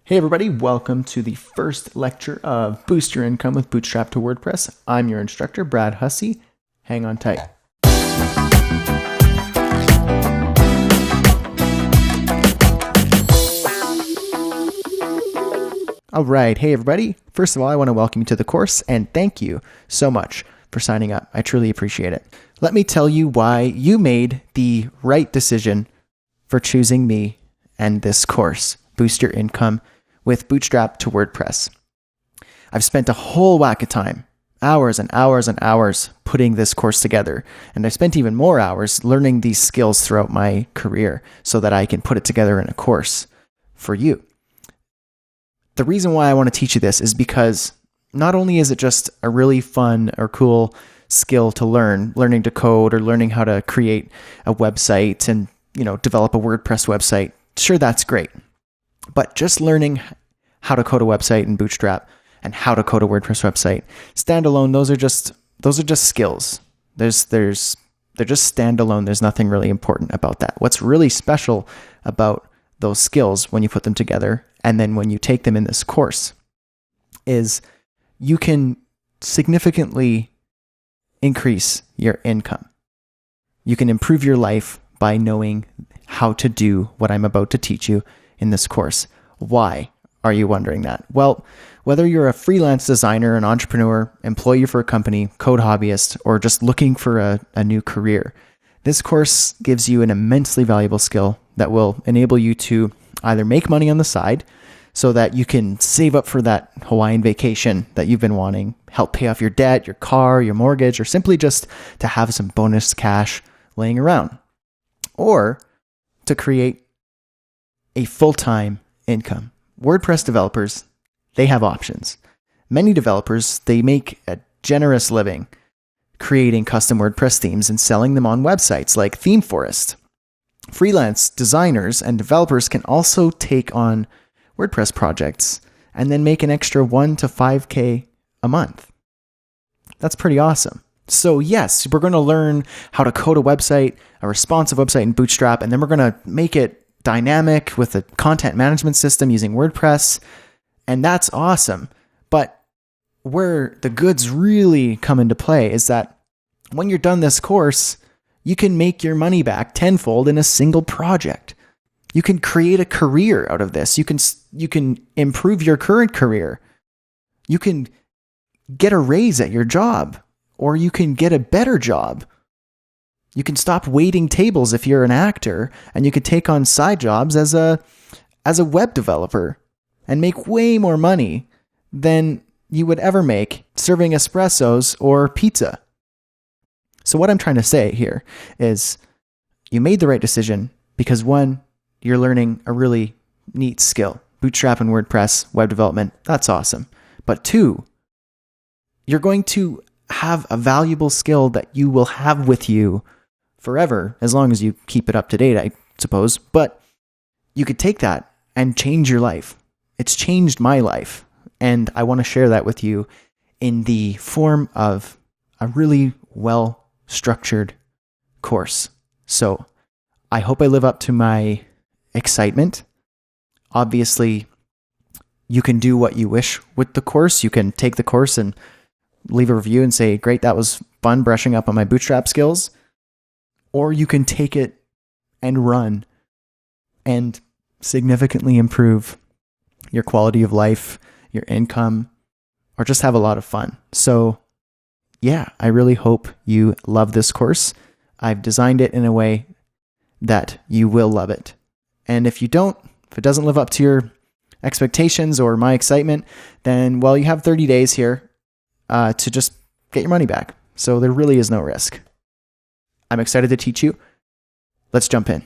Hey everybody, welcome to the first lecture of Boost Your Income with Bootstrap to WordPress. I'm your instructor, Brad Hussey. Hang on tight. All right, hey everybody. First of all, I want to welcome you to the course and thank you so much for signing up. I truly appreciate it. Let me tell you why you made the right decision for choosing me and this course, Boost Your Income with Bootstrap to WordPress. I've spent a whole whack of time, hours and hours and hours putting this course together. And I spent even more hours learning these skills throughout my career so that I can put it together in a course for you. The reason why I want to teach you this is because not only is it just a really fun or cool skill to learning to code or learning how to create a website and, develop a WordPress website. Sure, that's great. But just learning how to code a website in Bootstrap and how to code a WordPress website, standalone, those are just skills. They're just standalone. There's nothing really important about that. What's really special about those skills when you put them together and then when you take them in this course is you can significantly increase your income. You can improve your life by knowing how to do what I'm about to teach you in this course. Why are you wondering that? Well, whether you're a freelance designer, an entrepreneur, employee for a company, code hobbyist, or just looking for a new career, this course gives you an immensely valuable skill that will enable you to either make money on the side so that you can save up for that Hawaiian vacation that you've been wanting, help pay off your debt, your car, your mortgage, or simply just to have some bonus cash laying around, or to create a full-time income. WordPress developers, they have options. Many developers, they make a generous living creating custom WordPress themes and selling them on websites like ThemeForest. Freelance designers and developers can also take on WordPress projects and then make an extra $1,000 to $5,000 a month. That's pretty awesome. So yes, we're going to learn how to code a website, a responsive website in Bootstrap, and then we're going to make it dynamic with a content management system using WordPress. And that's awesome. But where the goods really come into play is that when you're done this course, you can make your money back tenfold in a single project. You can create a career out of this. You can improve your current career. You can get a raise at your job, or you can get a better job. You can stop waiting tables if you're an actor, and you could take on side jobs as a web developer and make way more money than you would ever make serving espressos or pizza. So what I'm trying to say here is you made the right decision because one, you're learning a really neat skill. Bootstrap and WordPress, web development, that's awesome. But two, you're going to have a valuable skill that you will have with you forever, as long as you keep it up to date, I suppose. But you could take that and change your life. It's changed my life. And I want to share that with you in the form of a really well-structured course. So I hope I live up to my excitement. Obviously, you can do what you wish with the course. You can take the course and leave a review and say, great, that was fun brushing up on my Bootstrap skills. Or you can take it and run and significantly improve your quality of life, your income, or just have a lot of fun. So yeah, I really hope you love this course. I've designed it in a way that you will love it. And if you don't, if it doesn't live up to your expectations or my excitement, then, well, you have 30 days here to just get your money back. So there really is no risk. I'm excited to teach you. Let's jump in.